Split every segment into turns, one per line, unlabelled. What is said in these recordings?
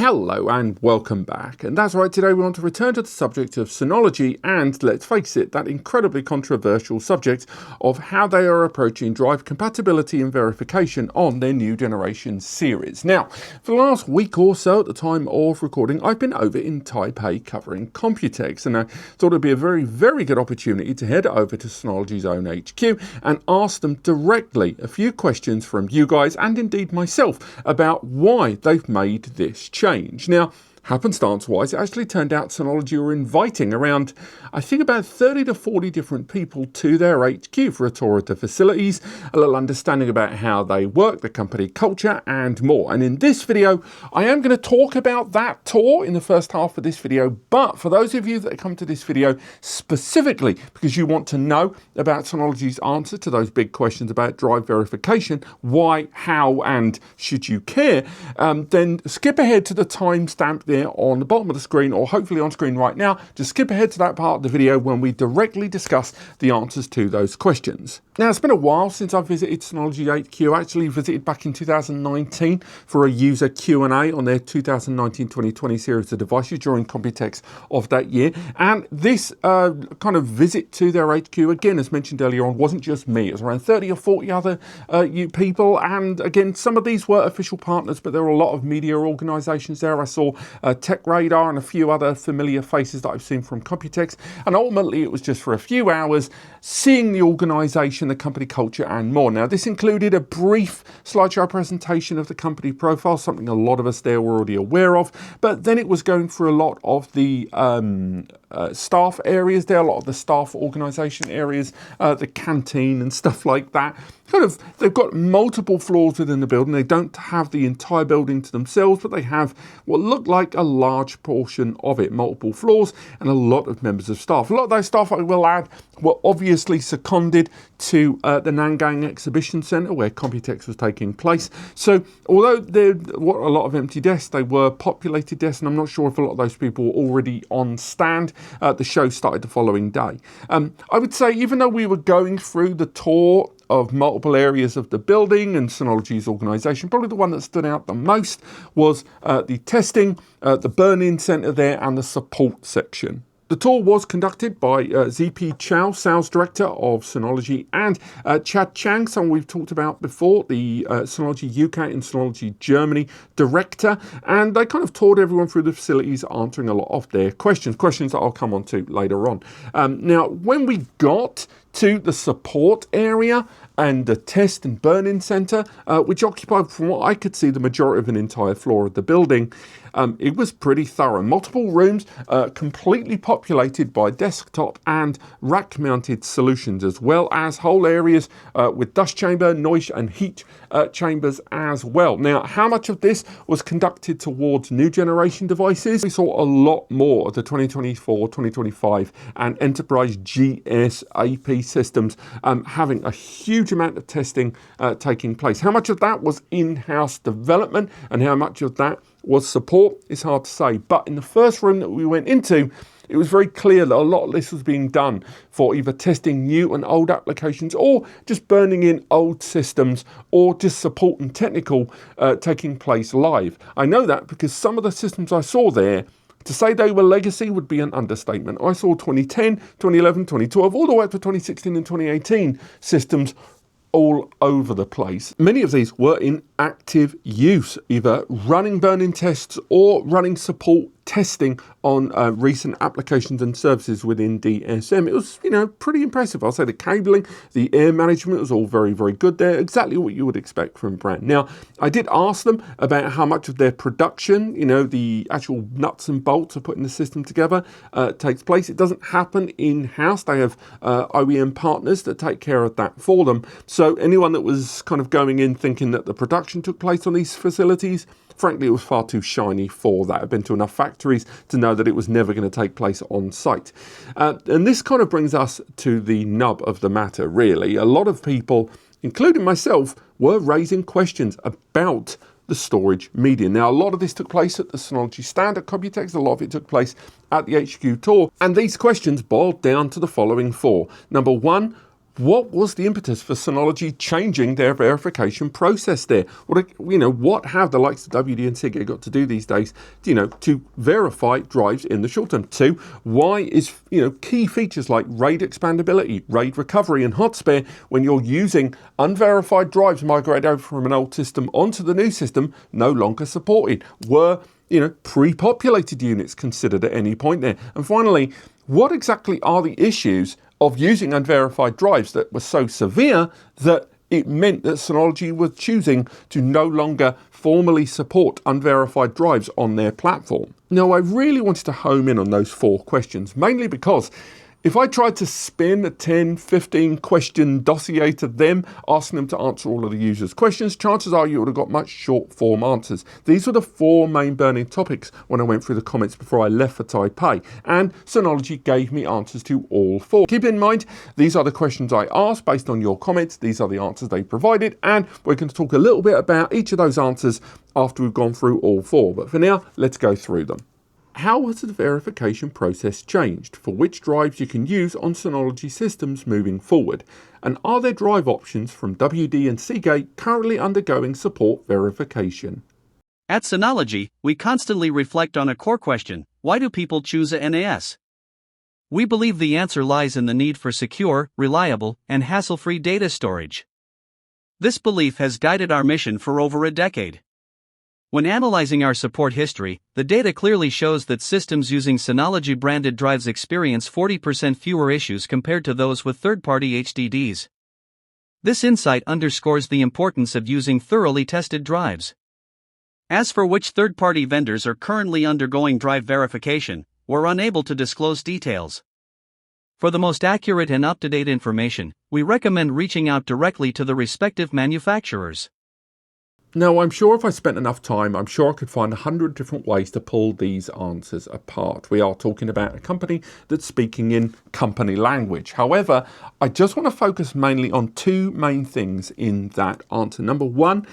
Hello and welcome back, and that's right, today we want to return to the subject of Synology and, let's face it, that incredibly controversial subject of how they are approaching drive compatibility and verification on their new generation series. Now, for the last week or so at the time of recording, I've been over in Taipei covering Computex, and I thought it'd be a very good opportunity to head over to Synology's own HQ and ask them directly a few questions from you guys and indeed myself about why they've made this change. Now, happenstance-wise, it actually turned out Synology were inviting around, I think, about 30 to 40 different people to their HQ for a tour of the facilities, a little understanding about how they work, the company culture, and more. And in this video, I am going to talk about that tour in the first half of this video. But for those of you that come to this video specifically because you want to know about Synology's answer to those big questions about drive verification, why, how, and should you care, then skip ahead to the timestamp there on the bottom of the screen, or hopefully on screen right now. Just skip ahead to that part of the video when we directly discuss the answers to those questions. Now, it's been a while since I've visited Synology HQ. I actually visited back in 2019 for a user Q&A on their 2019-2020 series of devices during Computex of that year. And this kind of visit to their HQ, again, as mentioned earlier on, wasn't just me. It was around 30 or 40 other people. And again, some of these were official partners, but there were a lot of media organizations there. I saw Tech Radar and a few other familiar faces that I've seen from Computex. And ultimately, it was just for a few hours seeing the organization, the company culture, and more. Now, this included a brief slideshow presentation of the company profile, something a lot of us there were already aware of, but then it was going through a lot of the staff areas there, a lot of the staff organization areas, the canteen and stuff like that. They've got multiple floors within the building. They don't have the entire building to themselves, but they have what looked like a large portion of it, multiple floors, and a lot of members of staff. A lot of those staff, I will add, were obviously seconded to the Nangang Exhibition Centre where Computex was taking place. So although there were a lot of empty desks, they were populated desks, and I'm not sure if a lot of those people were already on stand. The show started the following day. I would say, even though we were going through the tour of multiple areas of the building and Synology's organisation, probably the one that stood out the most was the testing, the burn-in centre there, and the support section. The tour was conducted by ZP Chow, Sales Director of Synology, and Chad Chang, someone we've talked about before, the Synology UK and Synology Germany Director, and they kind of toured everyone through the facilities, answering a lot of their questions that I'll come on to later on. Now, when we got to the support area and the test and burn-in centre, which occupied, from what I could see, the majority of an entire floor of the building, it was pretty thorough. Multiple rooms completely populated by desktop and rack-mounted solutions, as well as whole areas with dust chamber, noise and heat chambers as well. Now, how much of this was conducted towards new generation devices? We saw a lot more of the 2024, 2025 and enterprise GS AP systems having a huge amount of testing taking place. How much of that was in-house development and how much of that was support is hard to say. But in the first room that we went into, it was very clear that a lot of this was being done for either testing new and old applications, or just burning in old systems, or just support and technical taking place live. I know that because some of the systems I saw there, to say they were legacy would be an understatement. I saw 2010, 2011, 2012, all the way up to 2016 and 2018 systems all over the place. Many of these were in active use, either running burn-in tests or running support testing on recent applications and services within DSM. It was, pretty impressive. I'll say the cabling, the air management was all very good there. Exactly what you would expect from a brand. Now, I did ask them about how much of their production, the actual nuts and bolts of putting the system together takes place. It doesn't happen in-house. They have OEM partners that take care of that for them. So anyone that was kind of going in thinking that the production took place on these facilities, frankly, it was far too shiny for that. I've been to enough factories to know that it was never going to take place on site. And this kind of brings us to the nub of the matter, really. A lot of people, including myself, were raising questions about the storage media. Now, a lot of this took place at the Synology stand at Computex. A lot of it took place at the HQ tour. And these questions boiled down to the following four. Number one, What was the impetus for Synology changing their verification process there? What have the likes of WD and Seagate got to do these days, to verify drives in the short term? 2, why is, key features like RAID expandability, RAID recovery and hot spare when you're using unverified drives migrated over from an old system onto the new system no longer supported? Were, pre-populated units considered at any point there? And finally, what exactly are the issues of using unverified drives that were so severe that it meant that Synology was choosing to no longer formally support unverified drives on their platform? Now, I really wanted to home in on those 4 questions, mainly because if I tried to spin a 10, 15 question dossier to them, asking them to answer all of the users' questions, chances are you would have got much short form answers. These were the 4 main burning topics when I went through the comments before I left for Taipei, and Synology gave me answers to all 4. Keep in mind, these are the questions I asked based on your comments, these are the answers they provided, and we're going to talk a little bit about each of those answers after we've gone through all 4. But for now, let's go through them. How has the verification process changed for which drives you can use on Synology systems moving forward? And are there drive options from WD and Seagate currently undergoing support verification?
At Synology, we constantly reflect on a core question: why do people choose a NAS? We believe the answer lies in the need for secure, reliable, and hassle-free data storage. This belief has guided our mission for over a decade. When analyzing our support history, the data clearly shows that systems using Synology branded drives experience 40% fewer issues compared to those with third-party HDDs. This insight underscores the importance of using thoroughly tested drives. As for which third-party vendors are currently undergoing drive verification, we're unable to disclose details. For the most accurate and up-to-date information, we recommend reaching out directly to the respective manufacturers.
Now, I'm sure if I spent enough time, I'm sure I could find 100 different ways to pull these answers apart. We are talking about a company that's speaking in company language. However, I just want to focus mainly on 2 main things in that answer. Number 1,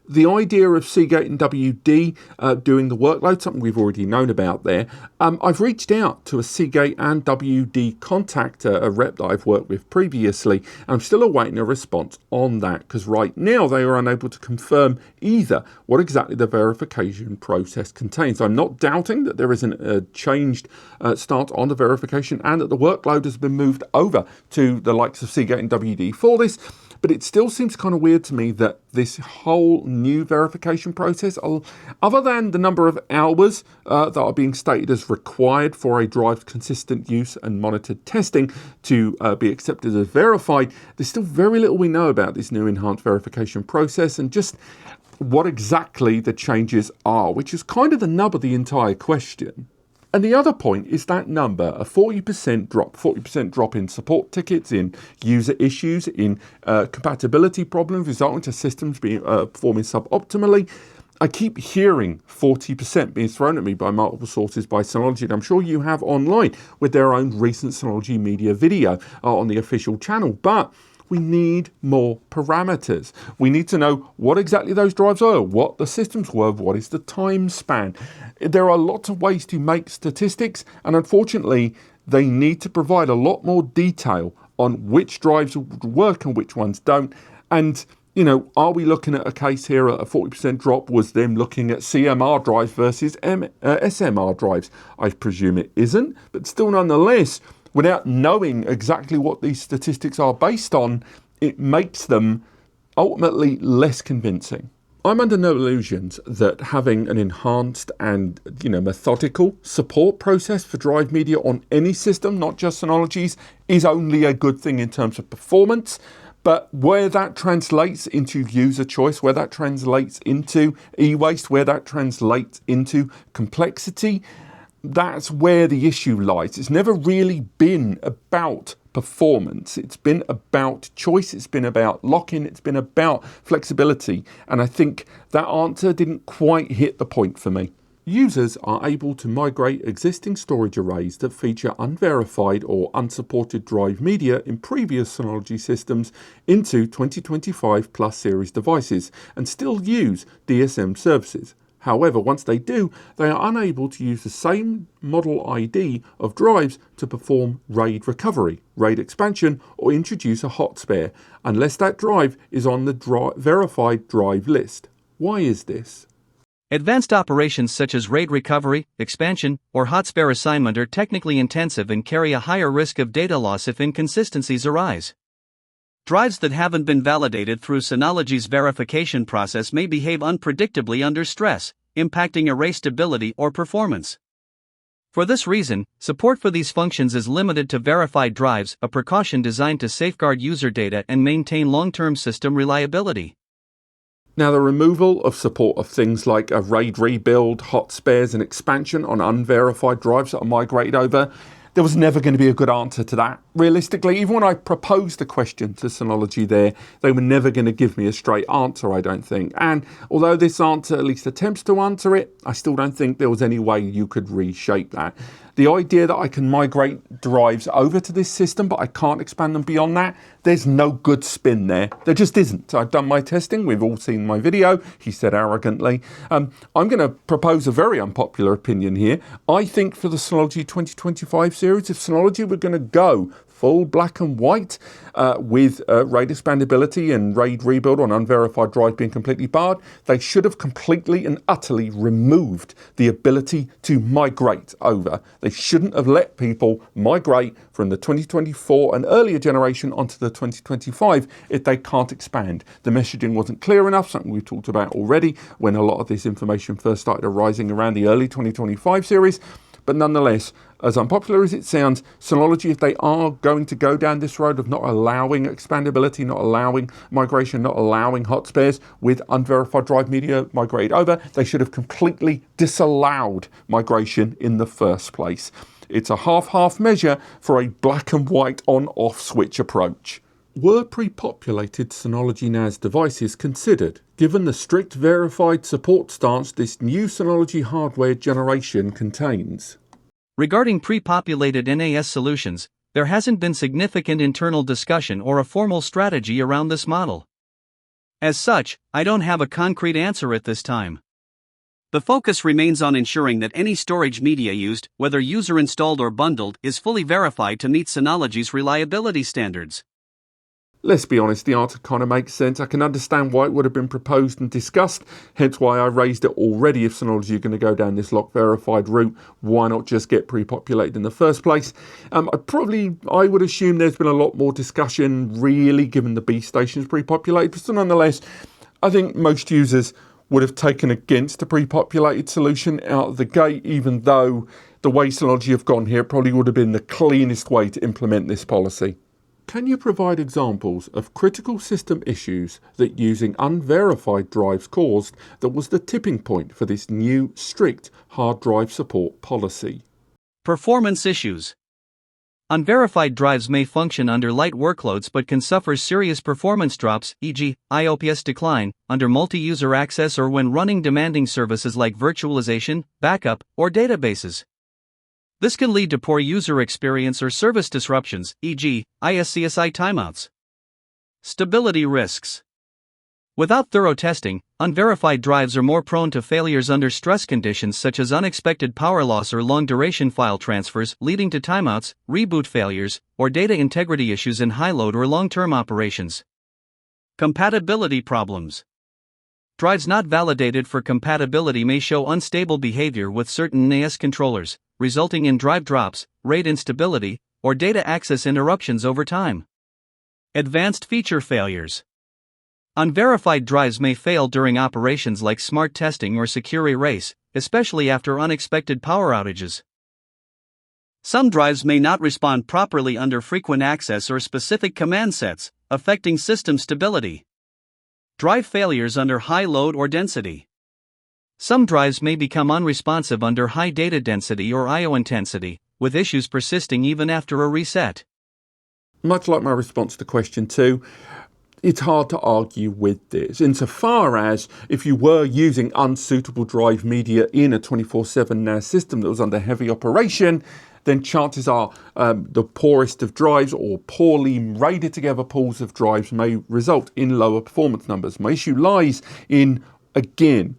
the idea of Seagate and WD doing the workload, something we've already known about there. I've reached out to a Seagate and WD contact, a rep that I've worked with previously, and I'm still awaiting a response on that because right now they are unable to confirm either what exactly the verification process contains. I'm not doubting that there isn't a changed start on the verification and that the workload has been moved over to the likes of Seagate and WD for this. But it still seems kind of weird to me that this whole new verification process, other than the number of hours that are being stated as required for a drive's consistent use and monitored testing to be accepted as verified, there's still very little we know about this new enhanced verification process and just what exactly the changes are, which is kind of the nub of the entire question. And the other point is that number, a 40% drop in support tickets, in user issues, in compatibility problems resulting to systems being performing suboptimally. I keep hearing 40% being thrown at me by multiple sources by Synology, and I'm sure you have online with their own recent Synology media video on the official channel. But we need more parameters. We need to know what exactly those drives are, what the systems were, what is the time span. There are lots of ways to make statistics, and unfortunately, they need to provide a lot more detail on which drives work and which ones don't. And, are we looking at a case here at a 40% drop? Was them looking at CMR drives versus SMR drives? I presume it isn't, but still nonetheless, without knowing exactly what these statistics are based on, it makes them ultimately less convincing. I'm under no illusions that having an enhanced and methodical support process for drive media on any system, not just Synology's, is only a good thing in terms of performance. But where that translates into user choice, where that translates into e-waste, where that translates into complexity, that's where the issue lies. It's never really been about performance. It's been about choice. It's been about lock-in. It's been about flexibility. And I think that answer didn't quite hit the point for me. Users are able to migrate existing storage arrays that feature unverified or unsupported drive media in previous Synology systems into 2025 Plus series devices and still use DSM services. However, once they do, they are unable to use the same model ID of drives to perform RAID recovery, RAID expansion, or introduce a hot spare, unless that drive is on the verified drive list. Why is this?
Advanced operations such as RAID recovery, expansion, or hot spare assignment are technically intensive and carry a higher risk of data loss if inconsistencies arise. Drives that haven't been validated through Synology's verification process may behave unpredictably under stress, impacting array stability or performance. For this reason, support for these functions is limited to verified drives, a precaution designed to safeguard user data and maintain long-term system reliability.
Now, the removal of support of things like a RAID rebuild, hot spares, and expansion on unverified drives that are migrated over, there was never going to be a good answer to that. Realistically, even when I proposed the question to Synology there, they were never going to give me a straight answer, I don't think. And although this answer at least attempts to answer it, I still don't think there was any way you could reshape that. The idea that I can migrate drives over to this system, but I can't expand them beyond that, there's no good spin there. There just isn't. I've done my testing. We've all seen my video, he said arrogantly. I'm going to propose a very unpopular opinion here. I think for the Synology 2025 series, if Synology were going to go full black and white with RAID expandability and RAID rebuild on unverified drive being completely barred, they should have completely and utterly removed the ability to migrate over. They shouldn't have let people migrate from the 2024 and earlier generation onto the 2025 if they can't expand. The messaging wasn't clear enough, something we talked about already when a lot of this information first started arising around the early 2025 series. But nonetheless, as unpopular as it sounds, Synology, if they are going to go down this road of not allowing expandability, not allowing migration, not allowing hot spares with unverified drive media migrated over, they should have completely disallowed migration in the first place. It's a half-half measure for a black and white on-off switch approach. Were pre-populated Synology NAS devices considered, given the strict verified support stance this new Synology hardware generation contains?
Regarding pre-populated NAS solutions, there hasn't been significant internal discussion or a formal strategy around this model. As such, I don't have a concrete answer at this time. The focus remains on ensuring that any storage media used, whether user-installed or bundled, is fully verified to meet Synology's reliability standards.
Let's be honest, the answer kind of makes sense. I can understand why it would have been proposed and discussed, hence why I raised it already. If Synology are going to go down this lock verified route, why not just get pre-populated in the first place? I would assume there's been a lot more discussion, really, given the B stations pre-populated, but still nonetheless, I think most users would have taken against the pre-populated solution out of the gate, even though the way Synology have gone here probably would have been the cleanest way to implement this policy. Can you provide examples of critical system issues that using unverified drives caused that was the tipping point for this new strict hard drive support policy?
Performance issues. Unverified drives may function under light workloads but can suffer serious performance drops, e.g., IOPS decline, under multi-user access or when running demanding services like virtualization, backup, or databases. This can lead to poor user experience or service disruptions, e.g., ISCSI timeouts. Stability risks. Without thorough testing, unverified drives are more prone to failures under stress conditions such as unexpected power loss or long-duration file transfers, leading to timeouts, reboot failures, or data integrity issues in high-load or long-term operations. Compatibility problems. Drives not validated for compatibility may show unstable behavior with certain NAS controllers, resulting in drive drops, RAID instability, or data access interruptions over time. Advanced feature failures. Unverified drives may fail during operations like smart testing or secure erase, especially after unexpected power outages. Some drives may not respond properly under frequent access or specific command sets, affecting system stability. Drive failures under high load or density. Some drives may become unresponsive under high data density or I/O intensity, with issues persisting even after a reset.
Much like my response to question 2, it's hard to argue with this, insofar as if you were using unsuitable drive media in a 24/7 NAS system that was under heavy operation, then chances are the poorest of drives or poorly raided together pools of drives may result in lower performance numbers. My issue lies in, again,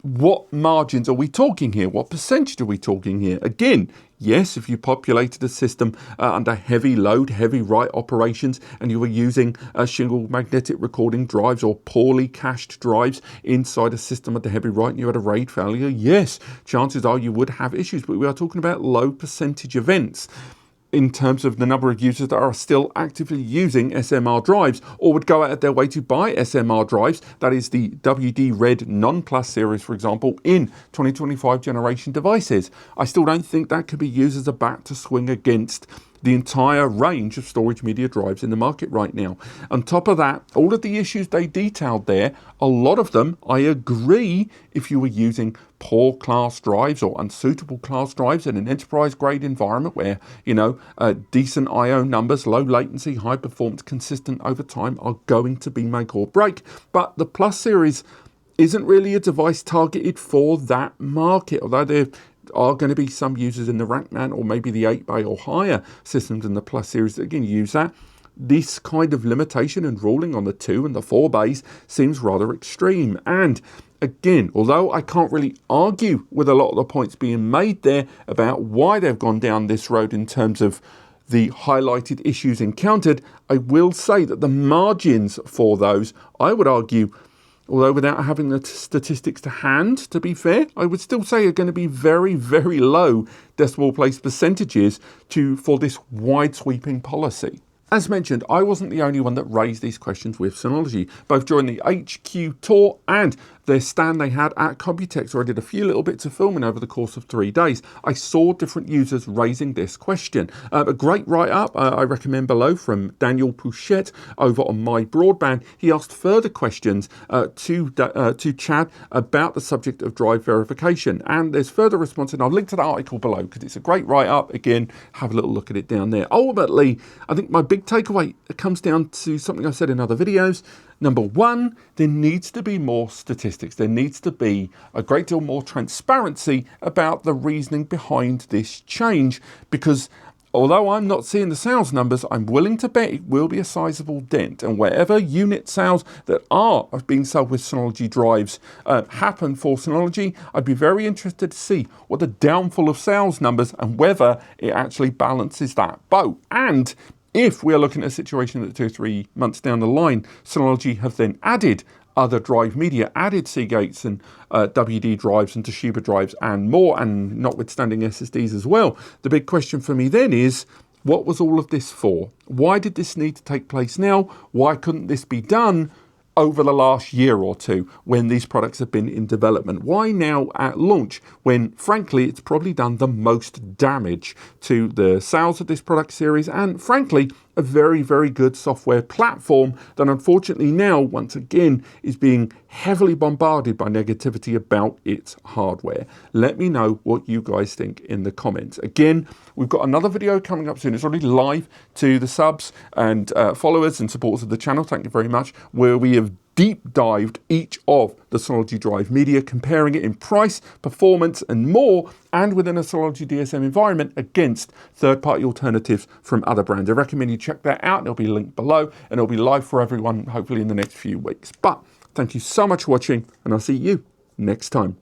what margins are we talking here? What percentage are we talking here? Again, yes, if you populated a system under heavy load, heavy write operations, and you were using shingle magnetic recording drives or poorly cached drives inside a system under heavy write and you had a RAID failure, yes, chances are you would have issues. But we are talking about low percentage events in terms of the number of users that are still actively using SMR drives or would go out of their way to buy SMR drives, that is the WD Red non-Plus series, for example, in 2025 generation devices. I still don't think that could be used as a bat to swing against the entire range of storage media drives in the market right now. On top of that, all of the issues they detailed there, a lot of them, I agree, if you were using poor class drives or unsuitable class drives in an enterprise grade environment where, decent I/O numbers, low latency, high performance, consistent over time are going to be make or break. But the Plus series isn't really a device targeted for that market, although there are going to be some users in the rack mount or maybe the 8-bay or higher systems in the Plus series that can use that. This kind of limitation and ruling on the 2 and the 4 bays seems rather extreme. And again, although I can't really argue with a lot of the points being made there about why they've gone down this road in terms of the highlighted issues encountered, I will say that the margins for those, I would argue, although without having the statistics to hand, to be fair, I would still say are going to be very, very low decimal place percentages for this wide sweeping policy. As mentioned, I wasn't the only one that raised these questions with Synology, both during the HQ tour and their stand they had at Computex, where I did a few little bits of filming over the course of 3 days. I saw different users raising this question. A great write-up I recommend below from Daniel Pouchette over on My Broadband. He asked further questions to Chad about the subject of drive verification, and there's further response, and I'll link to that article below because it's a great write-up. Again, have a little look at it down there. Ultimately, I think my big takeaway comes down to something I've said in other videos. Number one, there needs to be more statistics. There needs to be a great deal more transparency about the reasoning behind this change, because although I'm not seeing the sales numbers, I'm willing to bet it will be a sizable dent. And wherever unit sales that are being sold with Synology drives happen for Synology, I'd be very interested to see what the downfall of sales numbers and whether it actually balances that boat. And if we're looking at a situation that 2 or 3 months down the line, Synology have then added other drive media, added Seagates and WD drives and Toshiba drives and more, and notwithstanding SSDs as well, the big question for me then is, what was all of this for? Why did this need to take place now? Why couldn't this be done over the last year or two when these products have been in development? Why now at launch when, frankly, it's probably done the most damage to the sales of this product series and, frankly, a very, very good software platform that unfortunately now, once again, is being heavily bombarded by negativity about its hardware. Let me know what you guys think in the comments. Again, we've got another video coming up soon. It's already live to the subs and followers and supporters of the channel. Thank you very much. Where we have deep dived each of the Synology drive media, comparing it in price, performance and more, and within a Synology DSM environment against third-party alternatives from other brands. I recommend you check that out. It'll be linked below and it'll be live for everyone hopefully in the next few weeks. But thank you so much for watching, and I'll see you next time.